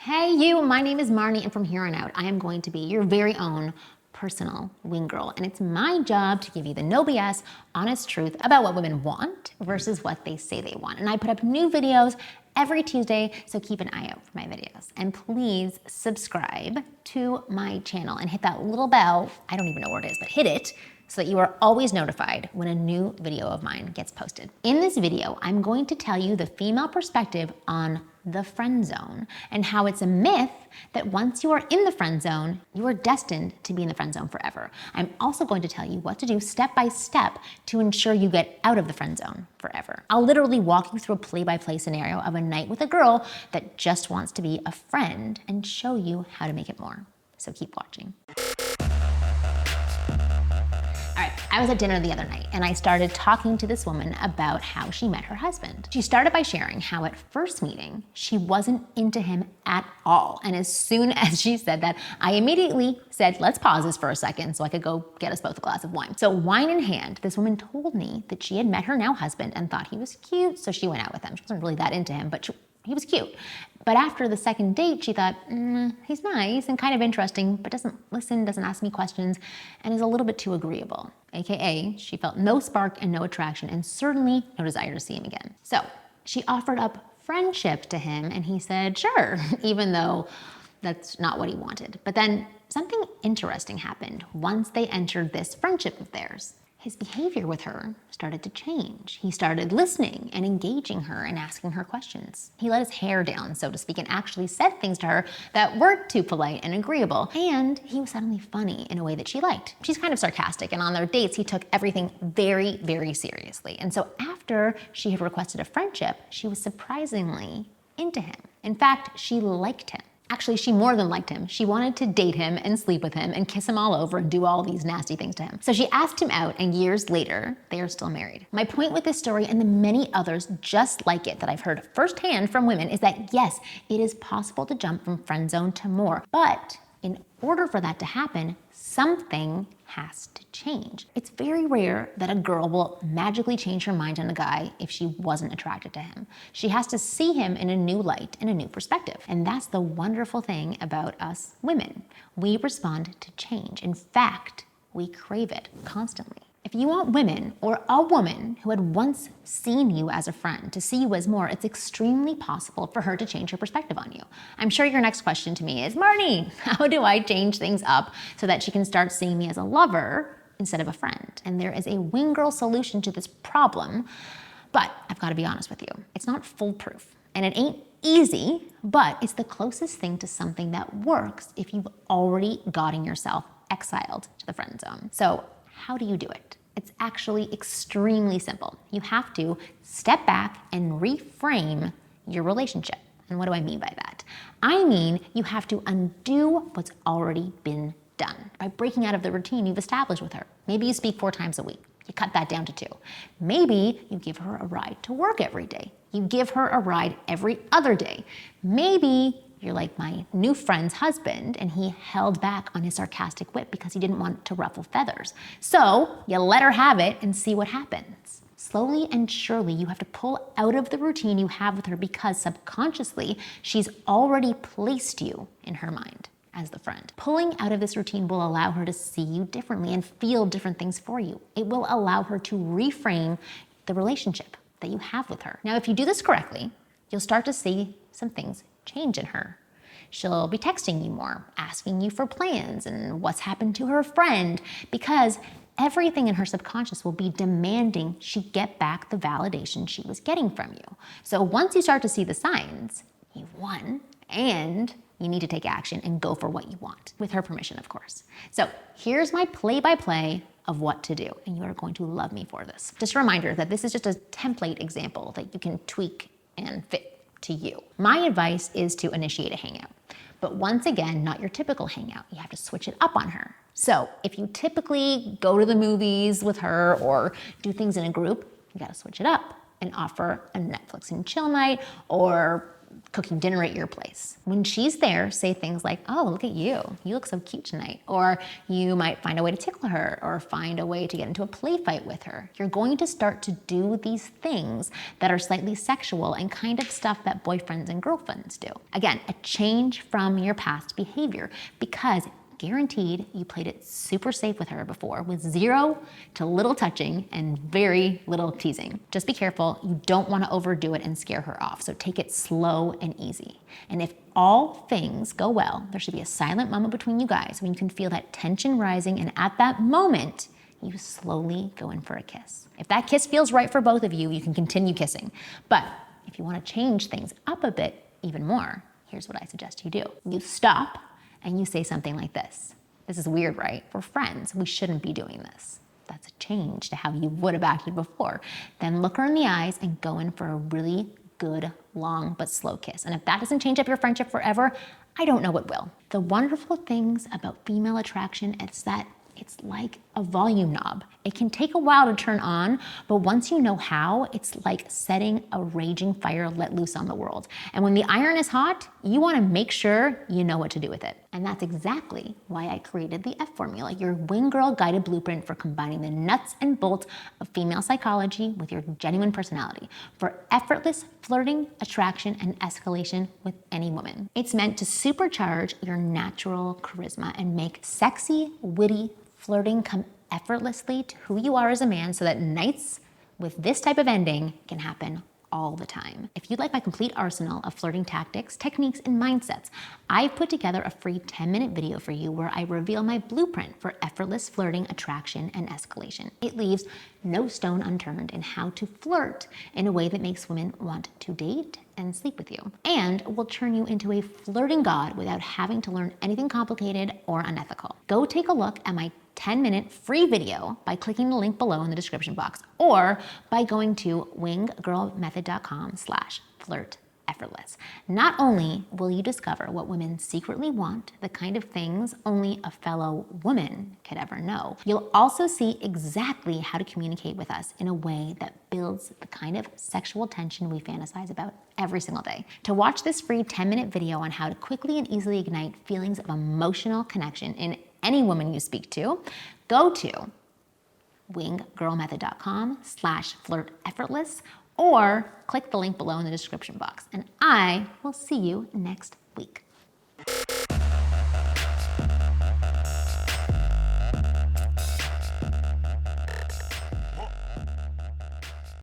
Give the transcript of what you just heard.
Hey you, my name is Marni, and from here on out, I am going to be your very own personal wing girl. And it's my job to give you the no BS, honest truth about what women want versus what they say they want. And I put up new videos every Tuesday, so keep an eye out for my videos. And please subscribe to my channel and hit that little bell. I don't even know where it is, but hit it so that you are always notified when a new video of mine gets posted. In this video, I'm going to tell you the female perspective on the friend zone and how it's a myth that once you are in the friend zone, you are destined to be in the friend zone forever. I'm also going to tell you what to do step by step to ensure you get out of the friend zone forever. I'll literally walk you through a play-by-play scenario of a night with a girl that just wants to be a friend and show you how to make it more. So keep watching. All right, I was at dinner the other night and I started talking to this woman about how she met her husband. She started by sharing how at first meeting, she wasn't into him at all. And as soon as she said that, I immediately said, let's pause this for a second so I could go get us both a glass of wine. So wine in hand, this woman told me that she had met her now husband and thought he was cute, so she went out with him. She wasn't really that into him, but he was cute. But after the second date, she thought, he's nice and kind of interesting, but doesn't listen, doesn't ask me questions, and is a little bit too agreeable. AKA, she felt no spark and no attraction, and certainly no desire to see him again. So she offered up friendship to him, and he said, sure, even though that's not what he wanted. But then something interesting happened once they entered this friendship of theirs. His behavior with her started to change. He started listening and engaging her and asking her questions. He let his hair down, so to speak, and actually said things to her that weren't too polite and agreeable. And he was suddenly funny in a way that she liked. She's kind of sarcastic, and on their dates, he took everything very, very seriously. And so after she had requested a friendship, she was surprisingly into him. In fact, she liked him. Actually, she more than liked him. She wanted to date him and sleep with him and kiss him all over and do all these nasty things to him. So she asked him out, and years later, they are still married. My point with this story and the many others just like it that I've heard firsthand from women is that yes, it is possible to jump from friend zone to more, but in order for that to happen, something has to change. It's very rare that a girl will magically change her mind on a guy if she wasn't attracted to him. She has to see him in a new light, in a new perspective. And that's the wonderful thing about us women. We respond to change. In fact, we crave it constantly. If you want women or a woman who had once seen you as a friend to see you as more, it's extremely possible for her to change her perspective on you. I'm sure your next question to me is, Marni, how do I change things up so that she can start seeing me as a lover instead of a friend? And there is a wing girl solution to this problem, but I've got to be honest with you, it's not foolproof. And it ain't easy, but it's the closest thing to something that works if you've already gotten yourself exiled to the friend zone. So how do you do it? It's actually extremely simple. You have to step back and reframe your relationship. And what do I mean by that? I mean, you have to undo what's already been done by breaking out of the routine you've established with her. Maybe you speak 4 times a week. You cut that down to 2. Maybe you give her a ride to work every day. You give her a ride every other day. Maybe you're like my new friend's husband, and he held back on his sarcastic wit because he didn't want to ruffle feathers. So you let her have it and see what happens. Slowly and surely, you have to pull out of the routine you have with her because subconsciously, she's already placed you in her mind as the friend. Pulling out of this routine will allow her to see you differently and feel different things for you. It will allow her to reframe the relationship that you have with her. Now, if you do this correctly, you'll start to see some things change in her. She'll be texting you more, asking you for plans and what's happened to her friend, because everything in her subconscious will be demanding she get back the validation she was getting from you. So once you start to see the signs, you've won, and you need to take action and go for what you want, with her permission, of course. So here's my play-by-play of what to do, and you are going to love me for this. Just a reminder that this is just a template example that you can tweak and fit to you. My advice is to initiate a hangout. But once again, not your typical hangout. You have to switch it up on her. So if you typically go to the movies with her or do things in a group, you gotta switch it up and offer a Netflix and chill night or cooking dinner at your place. When she's there, say things like, oh, look at you. You look so cute tonight. Or you might find a way to tickle her or find a way to get into a play fight with her. You're going to start to do these things that are slightly sexual and kind of stuff that boyfriends and girlfriends do. Again, a change from your past behavior, because guaranteed you played it super safe with her before, with zero to little touching and very little teasing. Just be careful, you don't want to overdo it and scare her off, so take it slow and easy. And if all things go well, there should be a silent moment between you guys when you can feel that tension rising, and at that moment, you slowly go in for a kiss. If that kiss feels right for both of you, you can continue kissing. But if you want to change things up a bit even more, here's what I suggest you do. You stop and you say something like this. This is weird, right? We're friends. We shouldn't be doing this. That's a change to how you would have acted before. Then look her in the eyes and go in for a really good, long, but slow kiss. And if that doesn't change up your friendship forever, I don't know what will. The wonderful things about female attraction is that it's like a volume knob. It can take a while to turn on, but once you know how, it's like setting a raging fire let loose on the world. And when the iron is hot, you wanna make sure you know what to do with it. And that's exactly why I created the F Formula, your Wing Girl guided blueprint for combining the nuts and bolts of female psychology with your genuine personality for effortless flirting, attraction, and escalation with any woman. It's meant to supercharge your natural charisma and make sexy, witty, flirting come effortlessly to who you are as a man, so that nights with this type of ending can happen all the time. If you'd like my complete arsenal of flirting tactics, techniques, and mindsets, I've put together a free 10-minute video for you where I reveal my blueprint for effortless flirting, attraction, and escalation. It leaves no stone unturned in how to flirt in a way that makes women want to date and sleep with you, and will turn you into a flirting god without having to learn anything complicated or unethical. Go take a look at my 10-minute free video by clicking the link below in the description box, or by going to winggirlmethod.com/flirteffortless. Not only will you discover what women secretly want, the kind of things only a fellow woman could ever know, you'll also see exactly how to communicate with us in a way that builds the kind of sexual tension we fantasize about every single day. To watch this free 10-minute video on how to quickly and easily ignite feelings of emotional connection in any woman you speak to, go to winggirlmethod.com/flirteffortless, or click the link below in the description box. And I will see you next week.